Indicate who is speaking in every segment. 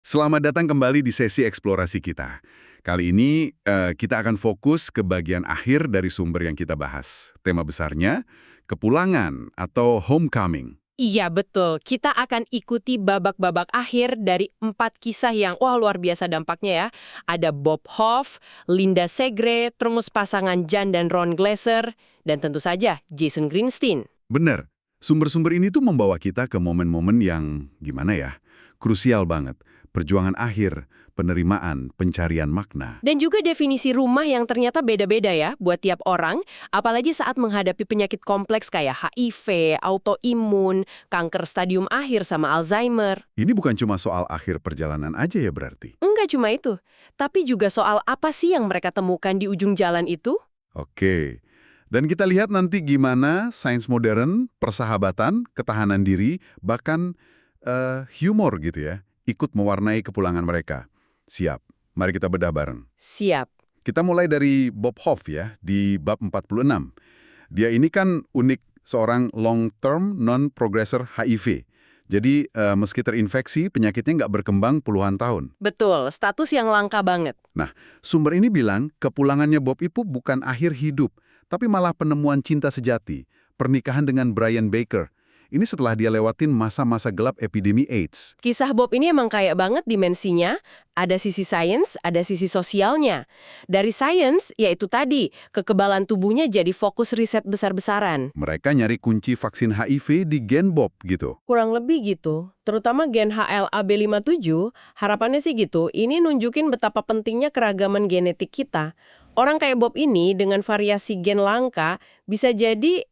Speaker 1: Selamat datang kembali di sesi eksplorasi kita. Kali ini kita akan fokus ke bagian akhir dari sumber yang kita bahas. Tema besarnya, kepulangan atau homecoming.
Speaker 2: Iya, betul. Kita akan ikuti babak-babak akhir dari 4 kisah yang, wah, luar biasa dampaknya ya. Ada Bob Hope, Linda Segre, terus pasangan Jan dan Ron Glasser, dan tentu saja Jason Greenstein.
Speaker 1: Bener, sumber-sumber ini tuh membawa kita ke momen-momen yang, gimana ya, krusial banget. Perjuangan akhir, penerimaan, pencarian makna.
Speaker 2: Dan juga definisi rumah yang ternyata beda-beda ya buat tiap orang, apalagi saat menghadapi penyakit kompleks kayak HIV, autoimun, kanker stadium akhir sama Alzheimer.
Speaker 1: Ini bukan cuma soal akhir perjalanan aja ya berarti?
Speaker 2: Enggak cuma itu, tapi juga soal apa sih yang mereka temukan di ujung jalan itu?
Speaker 1: Oke. Dan kita lihat nanti gimana sains modern, persahabatan, ketahanan diri, bahkan humor gitu ya, ikut mewarnai kepulangan mereka. Siap, mari kita bedah bareng.
Speaker 2: Siap.
Speaker 1: Kita mulai dari Bob Hope ya, di bab 46. Dia ini kan unik seorang long-term non-progressor HIV. Jadi meski terinfeksi, penyakitnya nggak berkembang puluhan tahun.
Speaker 2: Betul, status yang langka banget.
Speaker 1: Nah, sumber ini bilang kepulangannya Bob itu bukan akhir hidup, tapi malah penemuan cinta sejati, pernikahan dengan Brian Baker. Ini setelah dia lewatin masa-masa gelap epidemi AIDS.
Speaker 2: Kisah Bob ini emang kaya banget dimensinya. Ada sisi sains, ada sisi sosialnya. Dari sains, yaitu tadi, kekebalan tubuhnya jadi fokus riset besar-besaran.
Speaker 1: Mereka nyari kunci vaksin HIV di gen Bob gitu.
Speaker 2: Kurang lebih gitu. Terutama gen HLA-B57, harapannya sih gitu, ini nunjukin betapa pentingnya keragaman genetik kita. Orang kayak Bob ini dengan variasi gen langka bisa jadi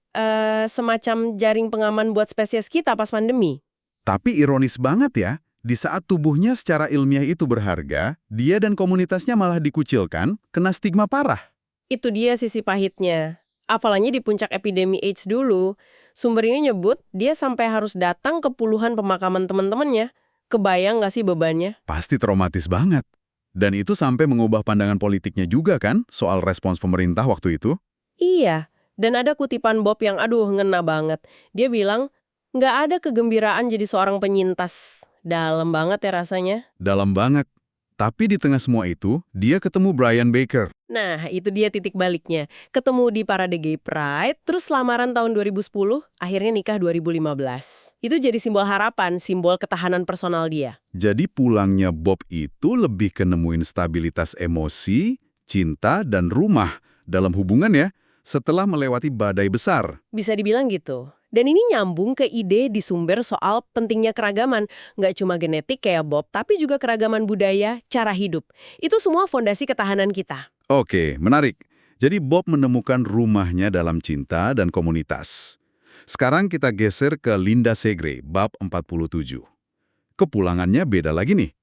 Speaker 2: semacam jaring pengaman buat spesies kita pas pandemi.
Speaker 1: Tapi ironis banget ya, di saat tubuhnya secara ilmiah itu berharga, dia dan komunitasnya malah dikucilkan, kena stigma parah.
Speaker 2: Itu dia sisi pahitnya. Apalagi di puncak epidemi AIDS dulu, sumber ini nyebut dia sampai harus datang ke puluhan pemakaman teman-temannya. Kebayang nggak sih bebannya?
Speaker 1: Pasti traumatis banget. Dan itu sampai mengubah pandangan politiknya juga kan, soal respons pemerintah waktu itu.
Speaker 2: Iya, dan ada kutipan Bob yang ngena banget. Dia bilang, nggak ada kegembiraan jadi seorang penyintas. Dalam banget ya rasanya.
Speaker 1: Dalam banget. Tapi di tengah semua itu, dia ketemu Brian Baker.
Speaker 2: Nah, itu dia titik baliknya. Ketemu di Parade Gay Pride, terus lamaran tahun 2010, akhirnya nikah 2015. Itu jadi simbol harapan, simbol ketahanan personal dia.
Speaker 1: Jadi pulangnya Bob itu lebih ke nemuin stabilitas emosi, cinta, dan rumah dalam hubungan ya, setelah melewati badai besar.
Speaker 2: Bisa dibilang gitu. Dan ini nyambung ke ide di sumber soal pentingnya keragaman. Nggak cuma genetik kayak Bob, tapi juga keragaman budaya, cara hidup. Itu semua fondasi ketahanan kita.
Speaker 1: Oke, menarik. Jadi Bob menemukan rumahnya dalam cinta dan komunitas. Sekarang kita geser ke Linda Segre, bab 47. Kepulangannya beda lagi nih.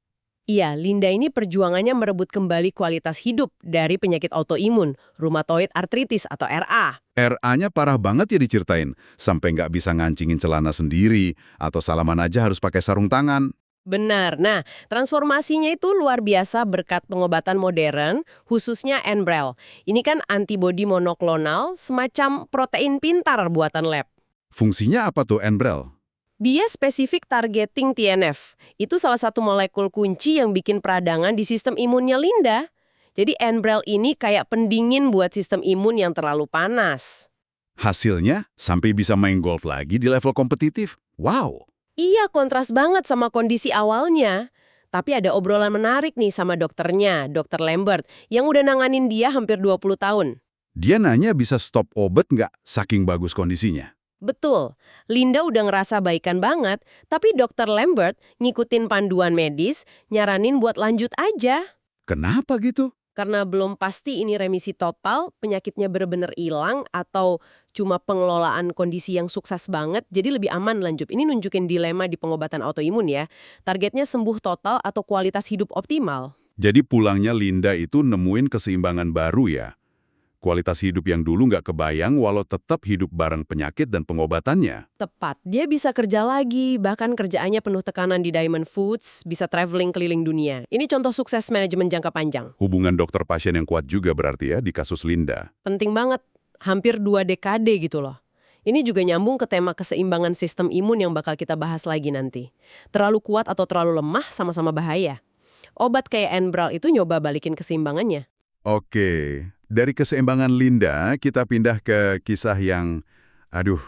Speaker 2: Iya, Linda ini perjuangannya merebut kembali kualitas hidup dari penyakit autoimun, rheumatoid arthritis atau RA.
Speaker 1: RA-nya parah banget ya diceritain, sampai nggak bisa ngancingin celana sendiri, atau salaman aja harus pakai sarung tangan.
Speaker 2: Benar. Nah, transformasinya itu luar biasa berkat pengobatan modern, khususnya Enbrel. Ini kan antibodi monoklonal, semacam protein pintar buatan lab.
Speaker 1: Fungsinya apa tuh Enbrel?
Speaker 2: Dia spesifik targeting TNF. Itu salah satu molekul kunci yang bikin peradangan di sistem imunnya Linda. Jadi Enbrel ini kayak pendingin buat sistem imun yang terlalu panas.
Speaker 1: Hasilnya, sampai bisa main golf lagi di level kompetitif. Wow!
Speaker 2: Iya, kontras banget sama kondisi awalnya. Tapi ada obrolan menarik nih sama dokternya, Dr. Lambert, yang udah nanganin dia hampir 20 tahun.
Speaker 1: Dia nanya bisa stop obat nggak saking bagus kondisinya.
Speaker 2: Betul, Linda udah ngerasa baikan banget, tapi Dr. Lambert ngikutin panduan medis, nyaranin buat lanjut aja.
Speaker 1: Kenapa gitu?
Speaker 2: Karena belum pasti ini remisi total, penyakitnya benar-benar hilang, atau cuma pengelolaan kondisi yang sukses banget, jadi lebih aman lanjut. Ini nunjukin dilema di pengobatan autoimun ya. Targetnya sembuh total atau kualitas hidup optimal.
Speaker 1: Jadi pulangnya Linda itu nemuin keseimbangan baru ya. Kualitas hidup yang dulu nggak kebayang walau tetap hidup bareng penyakit dan pengobatannya.
Speaker 2: Tepat, dia bisa kerja lagi, bahkan kerjaannya penuh tekanan di Diamond Foods, bisa traveling keliling dunia. Ini contoh sukses manajemen jangka panjang.
Speaker 1: Hubungan dokter pasien yang kuat juga berarti ya di kasus Linda.
Speaker 2: Penting banget, hampir 2 dekade gitu loh. Ini juga nyambung ke tema keseimbangan sistem imun yang bakal kita bahas lagi nanti. Terlalu kuat atau terlalu lemah sama-sama bahaya. Obat kayak Enbrel itu nyoba balikin keseimbangannya.
Speaker 1: Oke, dari keseimbangan Linda, kita pindah ke kisah yang, aduh,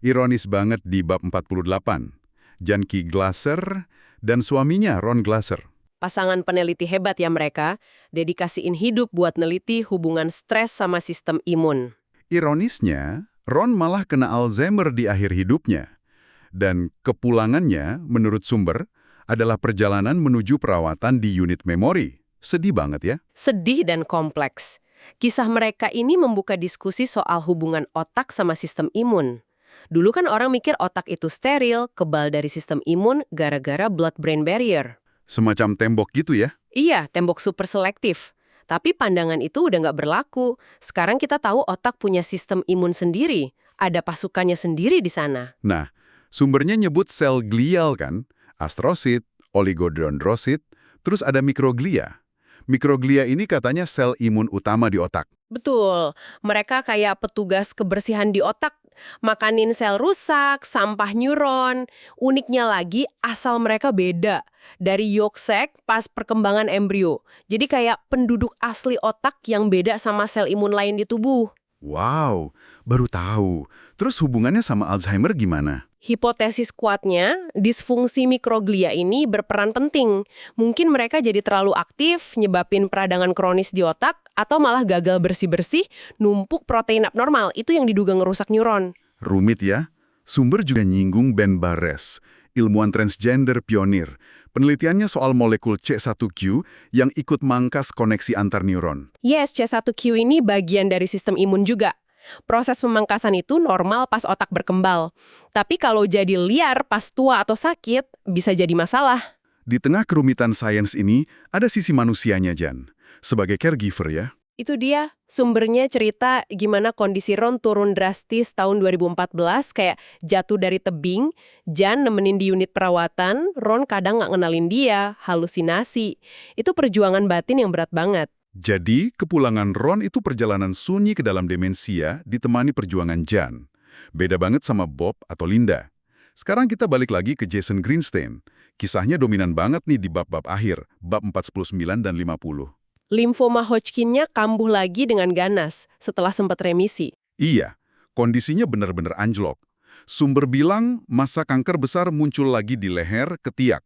Speaker 1: ironis banget di bab 48. Janki Glasser dan suaminya Ron Glasser.
Speaker 2: Pasangan peneliti hebat ya mereka, dedikasiin hidup buat neliti hubungan stres sama sistem imun.
Speaker 1: Ironisnya, Ron malah kena Alzheimer di akhir hidupnya. Dan kepulangannya, menurut sumber, adalah perjalanan menuju perawatan di unit memori. Sedih banget ya.
Speaker 2: Sedih dan kompleks. Kisah mereka ini membuka diskusi soal hubungan otak sama sistem imun. Dulu kan orang mikir otak itu steril, kebal dari sistem imun gara-gara blood-brain barrier.
Speaker 1: Semacam tembok gitu ya.
Speaker 2: Iya, tembok super selektif. Tapi pandangan itu udah nggak berlaku. Sekarang kita tahu otak punya sistem imun sendiri. Ada pasukannya sendiri di sana.
Speaker 1: Nah, sumbernya nyebut sel glial kan, astrosit, oligodendrosit, terus ada mikroglia. Mikroglia ini katanya sel imun utama di otak.
Speaker 2: Betul, mereka kayak petugas kebersihan di otak. Makanin sel rusak, sampah neuron. Uniknya lagi, asal mereka beda. Dari yolk sac pas perkembangan embrio. Jadi kayak penduduk asli otak yang beda sama sel imun lain di tubuh.
Speaker 1: Wow, baru tahu. Terus hubungannya sama Alzheimer gimana?
Speaker 2: Hipotesis kuatnya, disfungsi mikroglia ini berperan penting. Mungkin mereka jadi terlalu aktif, nyebabin peradangan kronis di otak, atau malah gagal bersih-bersih, numpuk protein abnormal. Itu yang diduga ngerusak neuron.
Speaker 1: Rumit ya? Sumber juga nyinggung Ben Barres, ilmuwan transgender pionir. Penelitiannya soal molekul C1Q yang ikut mangkas koneksi antar neuron.
Speaker 2: Yes, C1Q ini bagian dari sistem imun juga. Proses pemangkasan itu normal pas otak berkembang. Tapi kalau jadi liar pas tua atau sakit, bisa jadi masalah.
Speaker 1: Di tengah kerumitan sains ini, ada sisi manusianya, Jan. Sebagai caregiver ya.
Speaker 2: Itu dia, sumbernya cerita gimana kondisi Ron turun drastis tahun 2014, kayak jatuh dari tebing, Jan nemenin di unit perawatan, Ron kadang nggak ngenalin dia, halusinasi. Itu perjuangan batin yang berat banget.
Speaker 1: Jadi, kepulangan Ron itu perjalanan sunyi ke dalam demensia ditemani perjuangan Jan. Beda banget sama Bob atau Linda. Sekarang kita balik lagi ke Jason Greenstein. Kisahnya dominan banget nih di bab-bab akhir, bab 49 dan 50.
Speaker 2: Limfoma Hodgkin-nya kambuh lagi dengan ganas setelah sempat remisi.
Speaker 1: Iya, kondisinya benar-benar anjlok. Sumber bilang masa kanker besar muncul lagi di leher, ketiak.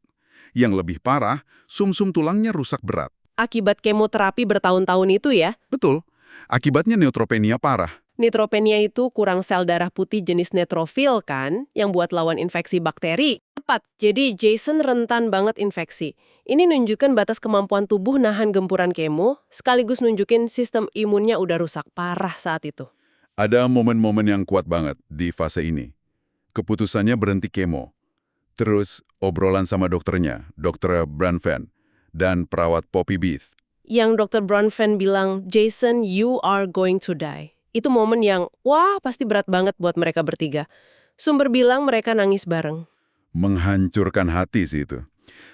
Speaker 1: Yang lebih parah, sumsum tulangnya rusak berat.
Speaker 2: Akibat kemoterapi bertahun-tahun itu ya.
Speaker 1: Betul, akibatnya neutropenia parah.
Speaker 2: Neutropenia itu kurang sel darah putih jenis neutrofil kan, yang buat lawan infeksi bakteri. Tepat, jadi Jason rentan banget infeksi. Ini nunjukkan batas kemampuan tubuh nahan gempuran kemo, sekaligus nunjukin sistem imunnya udah rusak parah saat itu.
Speaker 1: Ada momen-momen yang kuat banget di fase ini. Keputusannya berhenti kemo. Terus obrolan sama dokternya, Dr. Branfen, dan perawat Poppy Beath.
Speaker 2: Yang Dr. Bronfen bilang, Jason, you are going to die. Itu momen yang, wah pasti berat banget buat mereka bertiga. Sumber bilang mereka nangis bareng.
Speaker 1: Menghancurkan hati sih itu.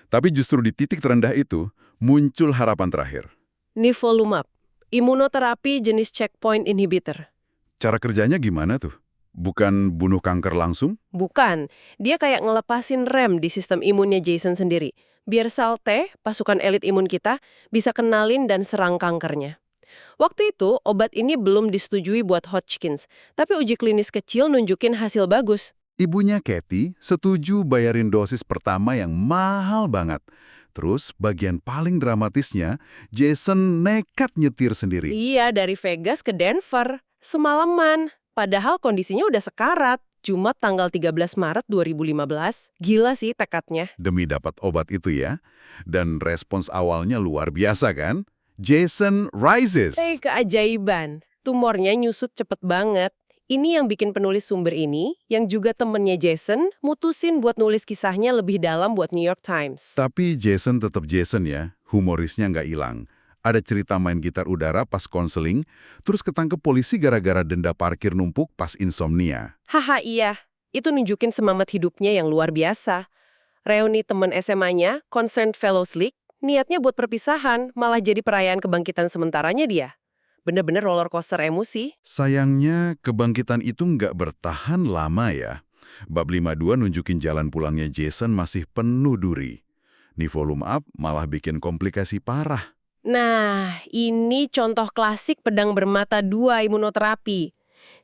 Speaker 1: Tapi justru di titik terendah itu, muncul harapan terakhir.
Speaker 2: Nivolumab, imunoterapi jenis checkpoint inhibitor.
Speaker 1: Cara kerjanya gimana tuh? Bukan bunuh kanker langsung?
Speaker 2: Bukan, dia kayak ngelepasin rem di sistem imunnya Jason sendiri. Biar sel T, pasukan elit imun kita, bisa kenalin dan serang kankernya. Waktu itu, obat ini belum disetujui buat Hodgkins, tapi uji klinis kecil nunjukin hasil bagus.
Speaker 1: Ibunya Kathy setuju bayarin dosis pertama yang mahal banget. Terus bagian paling dramatisnya, Jason nekat nyetir sendiri.
Speaker 2: Iya, dari Vegas ke Denver, semalaman. Padahal kondisinya udah sekarat. Jumat tanggal 13 Maret 2015. Gila sih tekadnya.
Speaker 1: Demi dapat obat itu ya. Dan respons awalnya luar biasa kan? Jason rises.
Speaker 2: Keajaiban. Tumornya nyusut cepet banget. Ini yang bikin penulis sumber ini, yang juga temennya Jason, mutusin buat nulis kisahnya lebih dalam buat New York Times.
Speaker 1: Tapi Jason tetap Jason ya, humorisnya nggak hilang. Ada cerita main gitar udara pas konseling, terus ketangkep polisi gara-gara denda parkir numpuk pas insomnia.
Speaker 2: Haha iya, itu nunjukin semangat hidupnya yang luar biasa. Reuni temen SMA-nya, Concerned Fellows League, niatnya buat perpisahan, malah jadi perayaan kebangkitan sementaranya dia. Bener-bener roller coaster emosi.
Speaker 1: Sayangnya, kebangkitan itu nggak bertahan lama ya. Bab 52 nunjukin jalan pulangnya Jason masih penuh duri. Nih volume up malah bikin komplikasi parah.
Speaker 2: Nah, ini contoh klasik pedang bermata dua imunoterapi.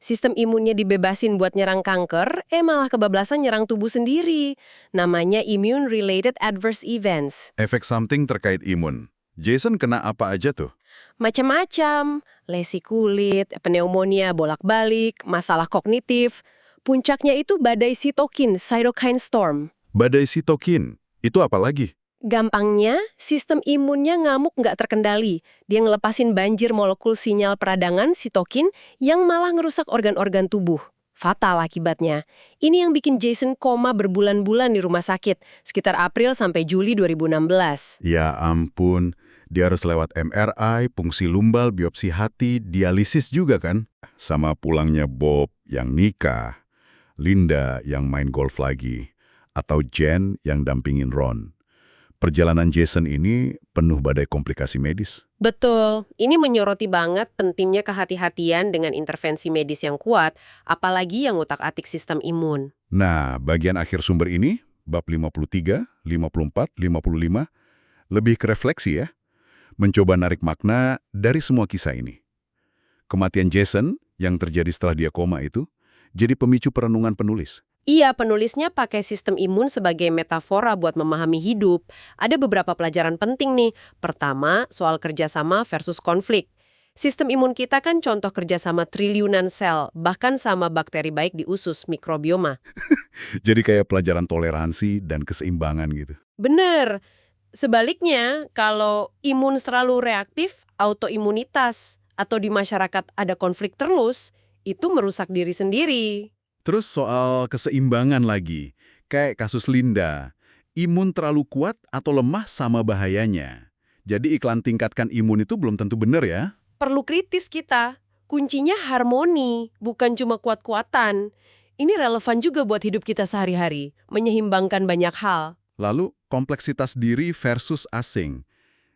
Speaker 2: Sistem imunnya dibebasin buat nyerang kanker, malah kebablasan nyerang tubuh sendiri. Namanya immune-related adverse events.
Speaker 1: Efek samping terkait imun. Jason kena apa aja tuh?
Speaker 2: Macam-macam, lesi kulit, pneumonia bolak-balik, masalah kognitif. Puncaknya itu badai sitokin, cytokine storm.
Speaker 1: Badai sitokin. Itu apa lagi?
Speaker 2: Gampangnya, sistem imunnya ngamuk nggak terkendali. Dia ngelepasin banjir molekul sinyal peradangan sitokin yang malah ngerusak organ-organ tubuh. Fatal akibatnya. Ini yang bikin Jason koma berbulan-bulan di rumah sakit, sekitar April sampai Juli 2016.
Speaker 1: Ya ampun, dia harus lewat MRI, fungsi lumbal, biopsi hati, dialisis juga kan? Sama pulangnya Bob yang nikah, Linda yang main golf lagi, atau Jen yang dampingin Ron. Perjalanan Jason ini penuh badai komplikasi medis.
Speaker 2: Betul, ini menyoroti banget pentingnya kehati-hatian dengan intervensi medis yang kuat, apalagi yang utak-atik sistem imun.
Speaker 1: Nah, bagian akhir sumber ini, bab 53, 54, 55, lebih ke refleksi ya. Mencoba narik makna dari semua kisah ini. Kematian Jason yang terjadi setelah dia koma itu, jadi pemicu perenungan penulis.
Speaker 2: Iya, penulisnya pakai sistem imun sebagai metafora buat memahami hidup. Ada beberapa pelajaran penting nih. Pertama, soal kerjasama versus konflik. Sistem imun kita kan contoh kerjasama triliunan sel, bahkan sama bakteri baik di usus mikrobioma.
Speaker 1: Jadi kayak pelajaran toleransi dan keseimbangan gitu.
Speaker 2: Bener. Sebaliknya, kalau imun terlalu reaktif, autoimunitas, atau di masyarakat ada konflik terus, itu merusak diri sendiri.
Speaker 1: Terus soal keseimbangan lagi, kayak kasus Linda, imun terlalu kuat atau lemah sama bahayanya. Jadi iklan tingkatkan imun itu belum tentu benar ya.
Speaker 2: Perlu kritis kita. Kuncinya harmoni, bukan cuma kuat-kuatan. Ini relevan juga buat hidup kita sehari-hari, menyeimbangkan banyak hal.
Speaker 1: Lalu kompleksitas diri versus asing.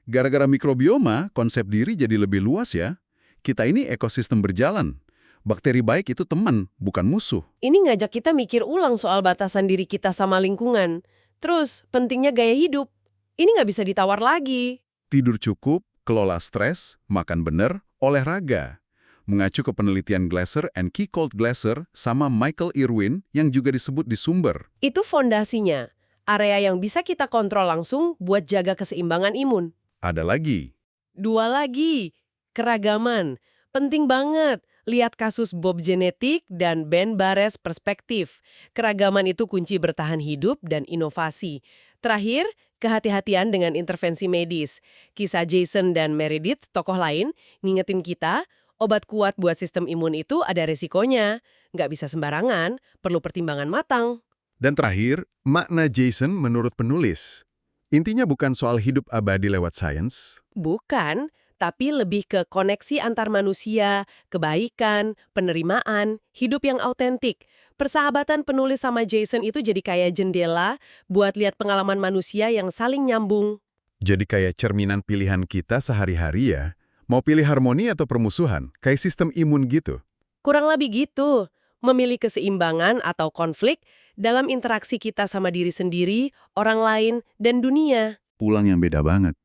Speaker 1: Gara-gara mikrobioma, konsep diri jadi lebih luas ya. Kita ini ekosistem berjalan. Bakteri baik itu teman, bukan musuh.
Speaker 2: Ini ngajak kita mikir ulang soal batasan diri kita sama lingkungan. Terus, pentingnya gaya hidup. Ini nggak bisa ditawar lagi.
Speaker 1: Tidur cukup, kelola stres, makan bener, olahraga. Mengacu ke penelitian Glasser and Keycolt-Glasser sama Michael Irwin yang juga disebut di sumber.
Speaker 2: Itu fondasinya. Area yang bisa kita kontrol langsung buat jaga keseimbangan imun.
Speaker 1: Ada lagi.
Speaker 2: Dua lagi, keragaman. Penting banget. Lihat kasus Bob genetik dan Ben Bares perspektif. Keragaman itu kunci bertahan hidup dan inovasi. Terakhir, kehati-hatian dengan intervensi medis. Kisah Jason dan Meredith, tokoh lain, ngingetin kita, obat kuat buat sistem imun itu ada resikonya. Nggak bisa sembarangan, perlu pertimbangan matang.
Speaker 1: Dan terakhir, makna Jason menurut penulis. Intinya bukan soal hidup abadi lewat sains.
Speaker 2: Bukan, tapi lebih ke koneksi antar manusia, kebaikan, penerimaan, hidup yang autentik. Persahabatan penulis sama Jason itu jadi kayak jendela buat lihat pengalaman manusia yang saling nyambung.
Speaker 1: Jadi kayak cerminan pilihan kita sehari-hari ya. Mau pilih harmoni atau permusuhan, kayak sistem imun gitu.
Speaker 2: Kurang lebih gitu, memilih keseimbangan atau konflik dalam interaksi kita sama diri sendiri, orang lain, dan dunia.
Speaker 1: Pulang yang beda banget.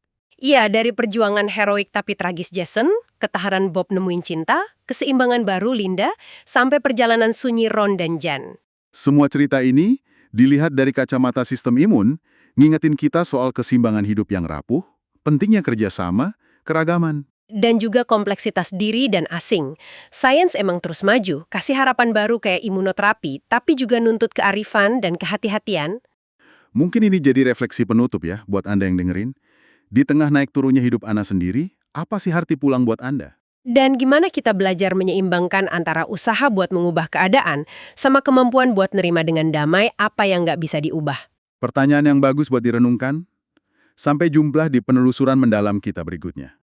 Speaker 2: Iya, dari perjuangan heroik tapi tragis Jason, ketahanan Bob nemuin cinta, keseimbangan baru Linda, sampai perjalanan sunyi Ron dan Jen.
Speaker 1: Semua cerita ini dilihat dari kacamata sistem imun, ngingetin kita soal keseimbangan hidup yang rapuh, pentingnya kerjasama, keragaman.
Speaker 2: Dan juga kompleksitas diri dan asing. Sains emang terus maju, kasih harapan baru kayak imunoterapi, tapi juga nuntut kearifan dan kehati-hatian.
Speaker 1: Mungkin ini jadi refleksi penutup ya buat Anda yang dengerin. Di tengah naik turunnya hidup Anda sendiri, apa sih arti pulang buat Anda?
Speaker 2: Dan gimana kita belajar menyeimbangkan antara usaha buat mengubah keadaan sama kemampuan buat nerima dengan damai apa yang nggak bisa diubah.
Speaker 1: Pertanyaan yang bagus buat direnungkan. Sampai jumpa di penelusuran mendalam kita berikutnya.